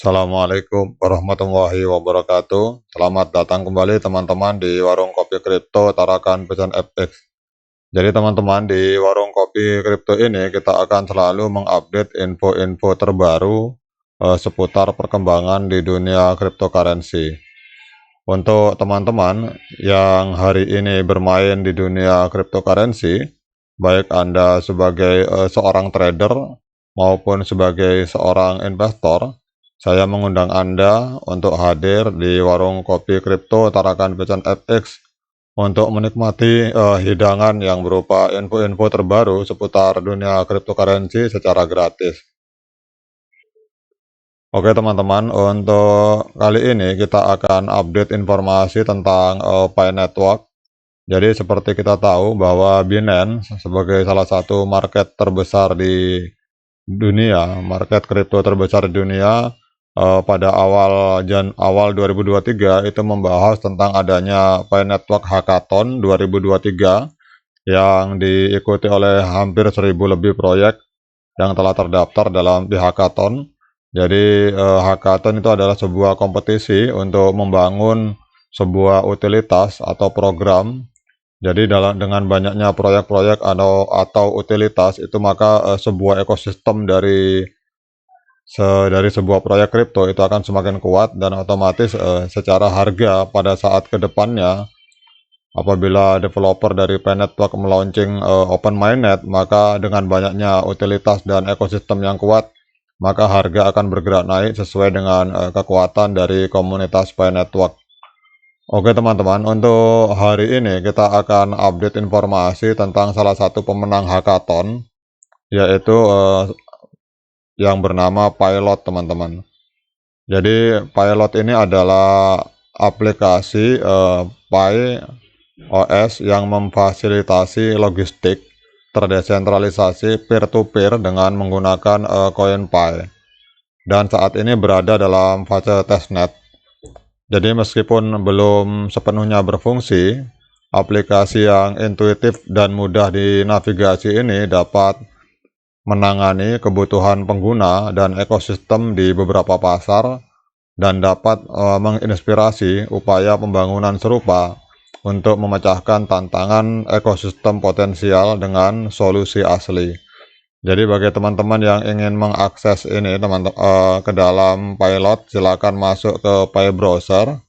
Assalamualaikum warahmatullahi wabarakatuh. Selamat datang kembali teman-teman di warung kopi kripto Tarakan Pesan FX. Jadi teman-teman, di warung kopi kripto ini kita akan selalu mengupdate info-info terbaru seputar perkembangan di dunia cryptocurrency. Untuk teman-teman yang hari ini bermain di dunia cryptocurrency, baik Anda sebagai seorang trader maupun sebagai seorang investor, saya mengundang Anda untuk hadir di warung kopi kripto Tarakan Pesan FX untuk menikmati hidangan yang berupa info-info terbaru seputar dunia cryptocurrency secara gratis. Oke teman-teman, untuk kali ini kita akan update informasi tentang Pi Network. Jadi seperti kita tahu bahwa Binance sebagai salah satu market terbesar di dunia, market kripto terbesar di dunia, pada awal 2023 itu membahas tentang adanya Pi Network Hackathon 2023 yang diikuti oleh hampir 1000 lebih proyek yang telah terdaftar dalam di Hackathon. Jadi Hackathon itu adalah sebuah kompetisi untuk membangun sebuah utilitas atau program. Jadi dengan banyaknya proyek-proyek atau utilitas itu, maka sebuah ekosistem dari sebuah proyek kripto itu akan semakin kuat, dan otomatis secara harga pada saat kedepannya apabila developer dari Pi Network melaunching open mainnet, maka dengan banyaknya utilitas dan ekosistem yang kuat, maka harga akan bergerak naik sesuai dengan kekuatan dari komunitas Pi Network. Oke teman-teman, untuk hari ini kita akan update informasi tentang salah satu pemenang hackathon, yaitu yang bernama Pilot teman-teman. Jadi Pilot ini adalah aplikasi Pi OS yang memfasilitasi logistik terdesentralisasi peer-to-peer dengan menggunakan koin Pi, dan saat ini berada dalam fase testnet. Jadi meskipun belum sepenuhnya berfungsi, aplikasi yang intuitif dan mudah dinavigasi ini dapat menangani kebutuhan pengguna dan ekosistem di beberapa pasar, dan dapat menginspirasi upaya pembangunan serupa untuk memecahkan tantangan ekosistem potensial dengan solusi asli. Jadi bagi teman-teman yang ingin mengakses ini ke dalam Pilot, silakan masuk ke Pi Browser.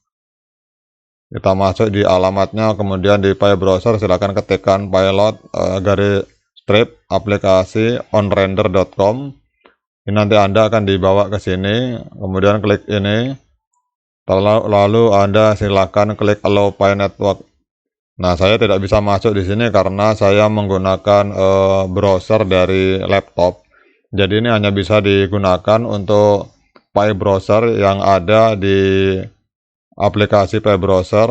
Kita masuk di alamatnya, kemudian di Pi Browser silakan ketikkan Pilot garis strip aplikasi onrender.com. Ini nanti Anda akan dibawa ke sini, kemudian klik ini, lalu Anda silakan klik Allow Pi Network. Nah, saya tidak bisa masuk di sini karena saya menggunakan browser dari laptop. Jadi ini hanya bisa digunakan untuk Pi Browser yang ada di aplikasi Pi Browser.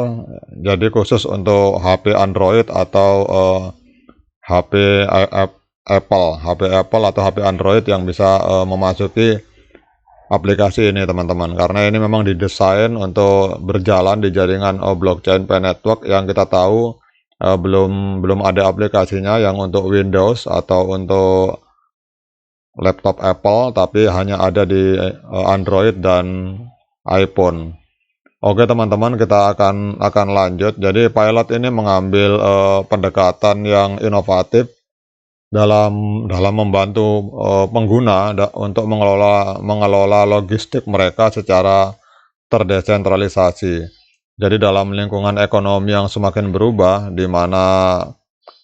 Jadi khusus untuk HP Android atau HP Apple atau HP Android yang bisa memasuki aplikasi ini teman-teman, karena ini memang didesain untuk berjalan di jaringan blockchain Pi Network yang kita tahu belum ada aplikasinya yang untuk Windows atau untuk laptop Apple, tapi hanya ada di Android dan iPhone. Oke teman-teman, kita akan lanjut. Jadi Pilot ini mengambil pendekatan yang inovatif dalam membantu pengguna untuk mengelola logistik mereka secara terdesentralisasi. Jadi dalam lingkungan ekonomi yang semakin berubah, di mana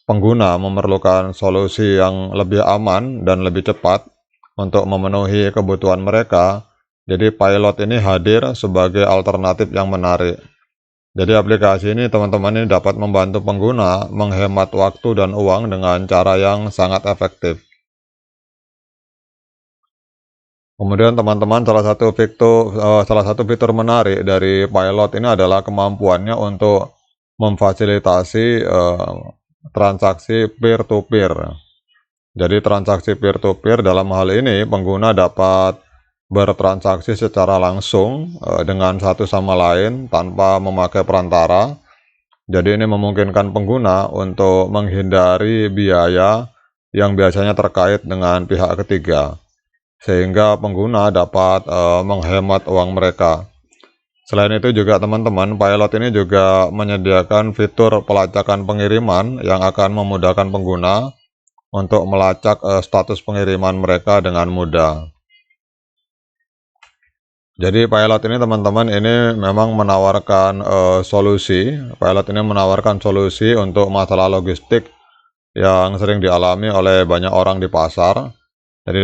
pengguna memerlukan solusi yang lebih aman dan lebih cepat untuk memenuhi kebutuhan mereka, jadi Pilot ini hadir sebagai alternatif yang menarik. Jadi aplikasi ini teman-teman ini dapat membantu pengguna menghemat waktu dan uang dengan cara yang sangat efektif. Kemudian teman-teman, salah satu fitur menarik dari Pilot ini adalah kemampuannya untuk memfasilitasi transaksi peer-to-peer. Jadi transaksi peer-to-peer dalam hal ini pengguna dapat bertransaksi secara langsung dengan satu sama lain tanpa memakai perantara. Jadi ini memungkinkan pengguna untuk menghindari biaya yang biasanya terkait dengan pihak ketiga. sehingga pengguna dapat menghemat uang mereka. Selain itu juga teman-teman, Pilot ini juga menyediakan fitur pelacakan pengiriman yang akan memudahkan pengguna untuk melacak status pengiriman mereka dengan mudah. Jadi Pilot ini teman-teman ini memang menawarkan solusi. Pilot ini menawarkan solusi untuk masalah logistik yang sering dialami oleh banyak orang di pasar. Jadi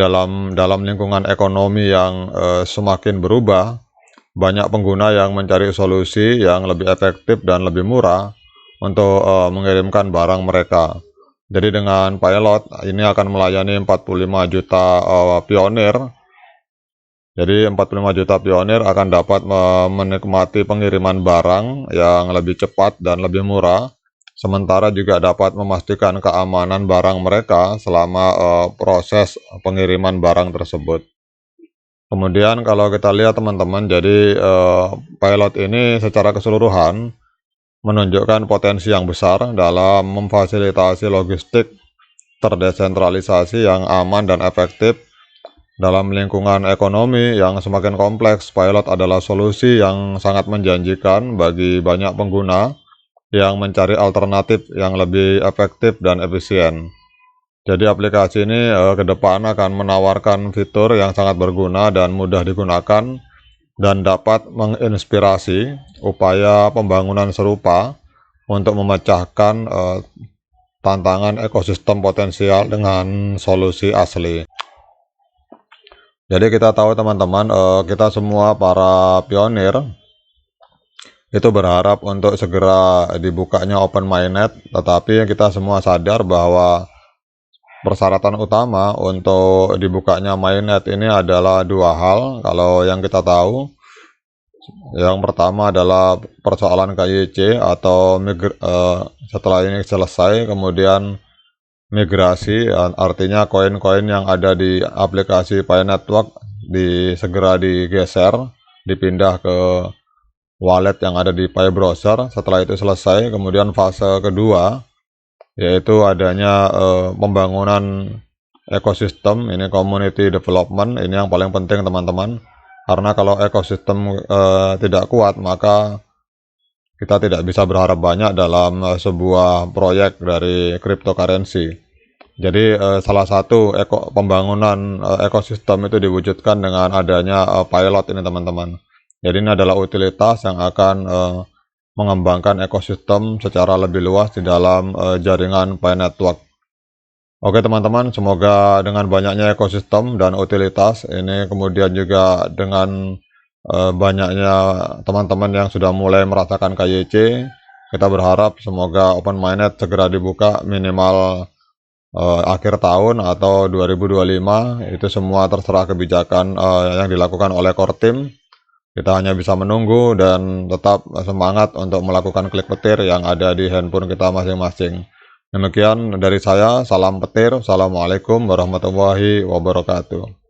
dalam lingkungan ekonomi yang semakin berubah, banyak pengguna yang mencari solusi yang lebih efektif dan lebih murah untuk mengirimkan barang mereka. Jadi dengan Pilot ini akan melayani 45 juta pionir. Jadi 45 juta pionir akan dapat menikmati pengiriman barang yang lebih cepat dan lebih murah. Sementara juga dapat memastikan keamanan barang mereka selama proses pengiriman barang tersebut. Kemudian kalau kita lihat teman-teman, jadi Pilot ini secara keseluruhan menunjukkan potensi yang besar dalam memfasilitasi logistik terdesentralisasi yang aman dan efektif. Dalam lingkungan ekonomi yang semakin kompleks, Pilot adalah solusi yang sangat menjanjikan bagi banyak pengguna yang mencari alternatif yang lebih efektif dan efisien. Jadi aplikasi ini ke depan akan menawarkan fitur yang sangat berguna dan mudah digunakan dan dapat menginspirasi upaya pembangunan serupa untuk memecahkan tantangan ekosistem potensial dengan solusi asli. Jadi kita tahu teman-teman, kita semua para pionir itu berharap untuk segera dibukanya Open Mainnet, tetapi kita semua sadar bahwa persyaratan utama untuk dibukanya mainnet ini adalah dua hal. Kalau yang kita tahu, yang pertama adalah persoalan KYC atau setelah ini selesai, kemudian migrasi, artinya koin-koin yang ada di aplikasi Pi Network segera digeser, dipindah ke wallet yang ada di Pi Browser. Setelah itu selesai, kemudian fase kedua yaitu adanya pembangunan ekosistem, ini community development. Ini yang paling penting teman-teman, karena kalau ekosistem tidak kuat, maka kita tidak bisa berharap banyak dalam sebuah proyek dari cryptocurrency. Jadi salah satu pembangunan ekosistem itu diwujudkan dengan adanya Pilot ini teman-teman. Jadi ini adalah utilitas yang akan mengembangkan ekosistem secara lebih luas di dalam jaringan Pi Network. Oke teman-teman, semoga dengan banyaknya ekosistem dan utilitas ini, kemudian juga dengan banyaknya teman-teman yang sudah mulai merasakan KYC, kita berharap semoga Open Mainnet segera dibuka minimal akhir tahun atau 2025. Itu semua terserah kebijakan yang dilakukan oleh core team. Kita hanya bisa menunggu dan tetap semangat untuk melakukan klik petir yang ada di handphone kita masing-masing. Demikian dari saya, salam petir. Assalamualaikum warahmatullahi wabarakatuh.